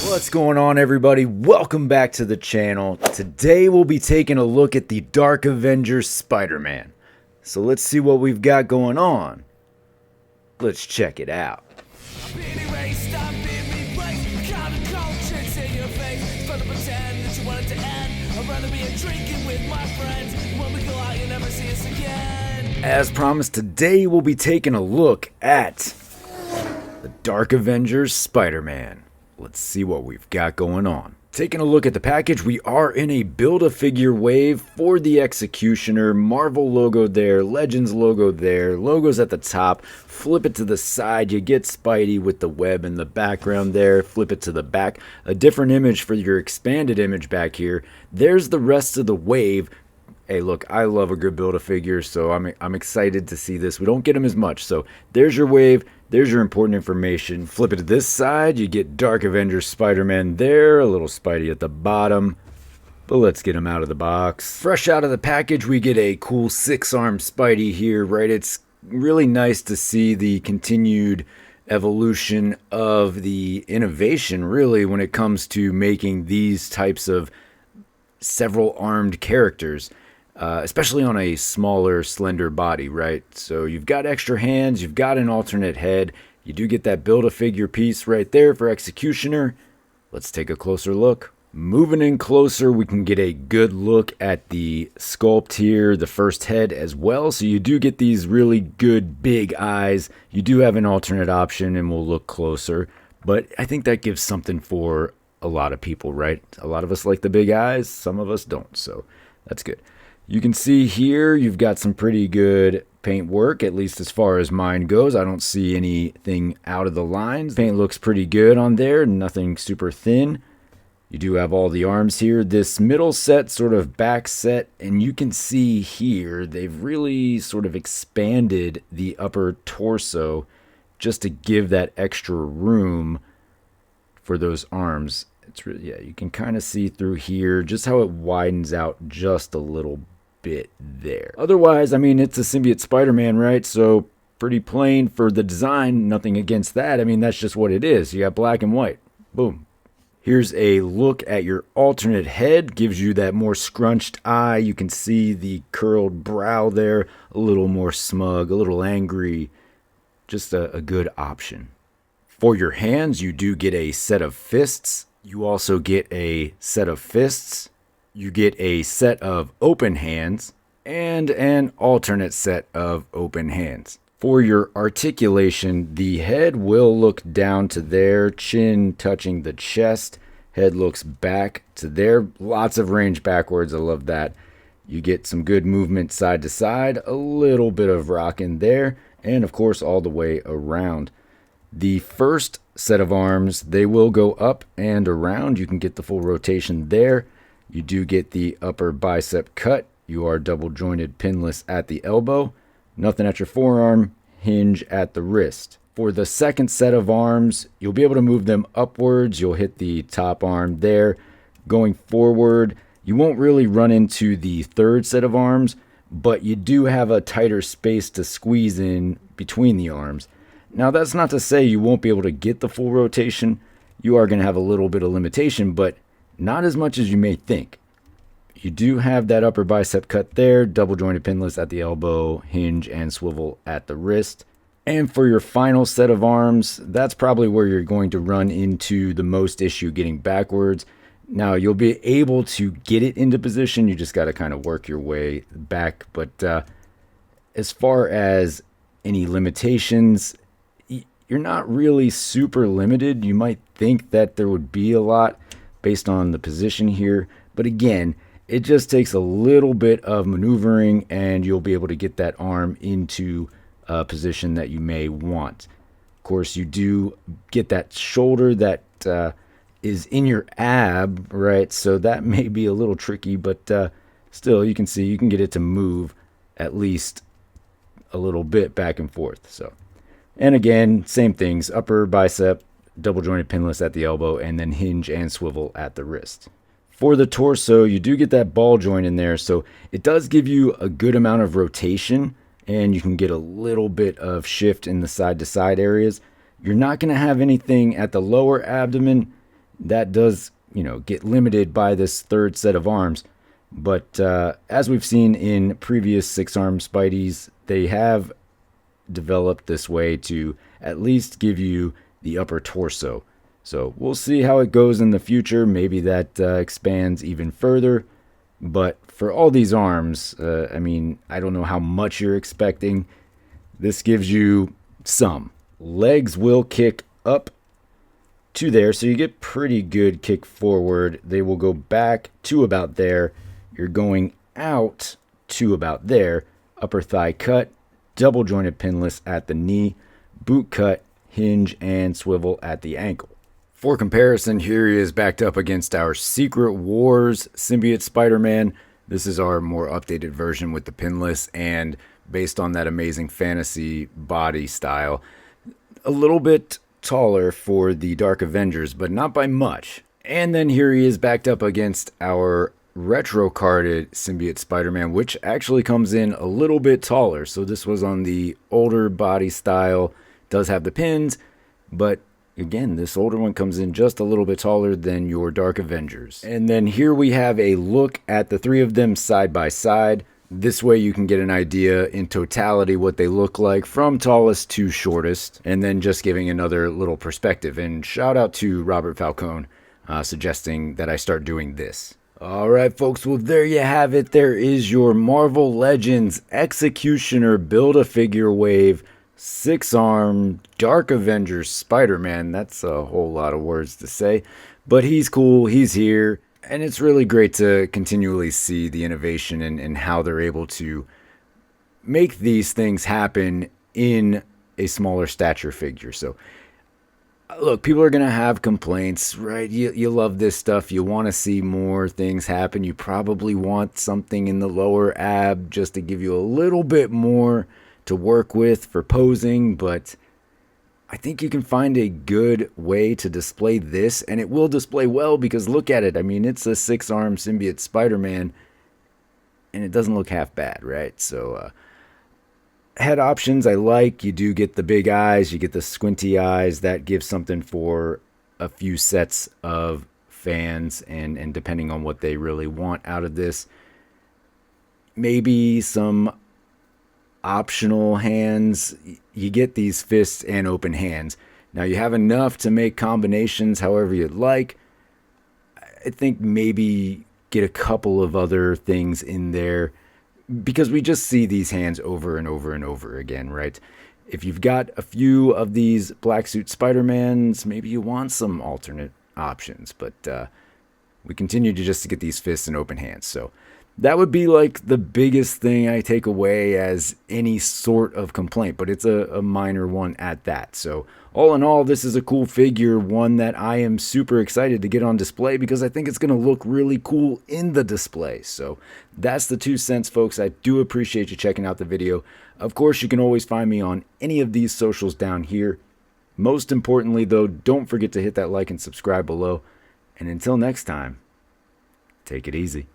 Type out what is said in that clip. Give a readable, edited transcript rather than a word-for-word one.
What's going on, everybody? Welcome back to the channel. Today we'll be taking a look at the Dark Avengers Spider-Man. So let's see what we've got going on. Let's check it out. As promised, today we'll be taking a look at the Dark Avengers Spider-Man. Let's see what we've got going on. Taking a look at the package, we are in a Build-A-Figure wave for the Executioner. Marvel logo there, Legends logo there, logos at the top. Flip it to the side, you get Spidey with the web in the background there. Flip it to the back, a different image for your expanded image back here. There's the rest of the wave. Hey, look, I love a good Build-A-Figure, so I'm excited to see this. We don't get them as much, so there's your wave. There's your important information. Flip it to this side, you get Dark Avengers Spider-Man there, a little Spidey at the bottom. But let's get him out of the box. Fresh out of the package, we get a cool 6-armed Spidey here, right? It's really nice to see the continued evolution of the innovation, really, when it comes to making these types of several armed characters. Especially on a smaller, slender body, right? So you've got extra hands, you've got an alternate head. You do get that Build-A-Figure piece right there for Executioner. Let's take a closer look. Moving in closer, we can get a good look at the sculpt here, the first head as well. So you do get these really good big eyes. You do have an alternate option, and we'll look closer. But I think that gives something for a lot of people, right? A lot of us like the big eyes, some of us don't, so that's good. You can see here you've got some pretty good paint work, at least as far as mine goes. I don't see anything out of the lines. Paint looks pretty good on there, nothing super thin. You do have all the arms here. This middle set, sort of back set, and you can see here they've really sort of expanded the upper torso just to give that extra room for those arms. It's really, yeah, you can kind of see through here just how it widens out just a little bit there. Otherwise, I mean, it's a symbiote Spider-Man, right? So pretty plain for the design, nothing against that. I mean, that's just what it is. You got black and white. Boom. Here's a look at your alternate head. Gives you that more scrunched eye. You can see the curled brow there, a little more smug, a little angry. Just a good option. For your hands, you do get a set of fists. You also get a set of fists. You get a set of open hands and an alternate set of open hands. For your articulation, the head will look down to there, chin touching the chest. Head looks back to there. Lots of range backwards. I love that. You get some good movement side to side, a little bit of rocking there, and of course all the way around. The first set of arms, they will go up and around. You can get the full rotation there. You do get the upper bicep cut. You are double jointed pinless at the elbow. Nothing at your forearm. Hinge at the wrist. For the second set of arms, you'll be able to move them upwards. You'll hit the top arm there. Going forward, you won't really run into the third set of arms, but you do have a tighter space to squeeze in between the arms. Now, that's not to say you won't be able to get the full rotation. You are going to have a little bit of limitation, but not as much as you may think. You do have that upper bicep cut there, double jointed pinless at the elbow, hinge and swivel at the wrist. And for your final set of arms, that's probably where you're going to run into the most issue getting backwards. Now, you'll be able to get it into position. You just got to kind of work your way back. But as far as any limitations, you're not really super limited. You might think that there would be a lot based on the position here. But again, it just takes a little bit of maneuvering and you'll be able to get that arm into a position that you may want. Of course, you do get that shoulder that is in your ab, right? So that may be a little tricky, but still, you can see you can get it to move at least a little bit back and forth. So, and again, same things, upper bicep, double jointed pinless at the elbow, and then hinge and swivel at the wrist. For the torso, you do get that ball joint in there, so it does give you a good amount of rotation, and you can get a little bit of shift in the side to side areas. You're not going to have anything at the lower abdomen. that does, get limited by this third set of arms. But as we've seen in previous six-arm Spideys, they have developed this way to at least give you the upper torso. So we'll see how it goes in the future. Maybe that expands even further. But for all these arms, I don't know how much you're expecting. This gives you some. Legs will kick up to there, so you get pretty good kick forward. They will go back to about there. You're going out to about there. Upper thigh cut, double jointed pinless at the knee, boot cut, hinge, and swivel at the ankle. For comparison, here he is backed up against our Secret Wars Symbiote Spider-Man. This is our more updated version with the pinless and based on that amazing fantasy body style. A little bit taller for the Dark Avengers, but not by much. And then here he is backed up against our retro-carded Symbiote Spider-Man, which actually comes in a little bit taller. So this was on the older body style, does have the pins, but again, this older one comes in just a little bit taller than your Dark Avengers. And then here we have a look at the three of them side by side. This way you can get an idea in totality what they look like from tallest to shortest, and then just giving another little perspective. And shout out to Robert Falcone suggesting that I start doing this. Alright folks, well there you have it. There is your Marvel Legends Executioner Build-A-Figure Wave 6-arm Dark Avengers Spider-Man. That's a whole lot of words to say, but he's cool, he's here, and it's really great to continually see the innovation and how they're able to make these things happen in a smaller stature figure. So look, people are going to have complaints, right? You love this stuff. You want to see more things happen. You probably want something in the lower ab just to give you a little bit more to work with for posing, but I think you can find a good way to display this, and it will display well because look at it. I mean, it's a 6-arm symbiote Spider-Man, and it doesn't look half bad, right? So, head options I like. You do get the big eyes, you get the squinty eyes. That gives something for a few sets of fans, and depending on what they really want out of this, maybe some optional hands. You get these fists and open hands. Now you have enough to make combinations however you'd like. I think maybe get a couple of other things in there because we just see these hands over and over and over again, right? If you've got a few of these black suit Spider-Mans, maybe you want some alternate options, but we continue to just get these fists and open hands. So that would be like the biggest thing I take away as any sort of complaint, but it's a minor one at that. So all in all, this is a cool figure, one that I am super excited to get on display because I think it's going to look really cool in the display. So that's the 2 cents, folks. I do appreciate you checking out the video. Of course, you can always find me on any of these socials down here. Most importantly, though, don't forget to hit that like and subscribe below. And until next time, take it easy.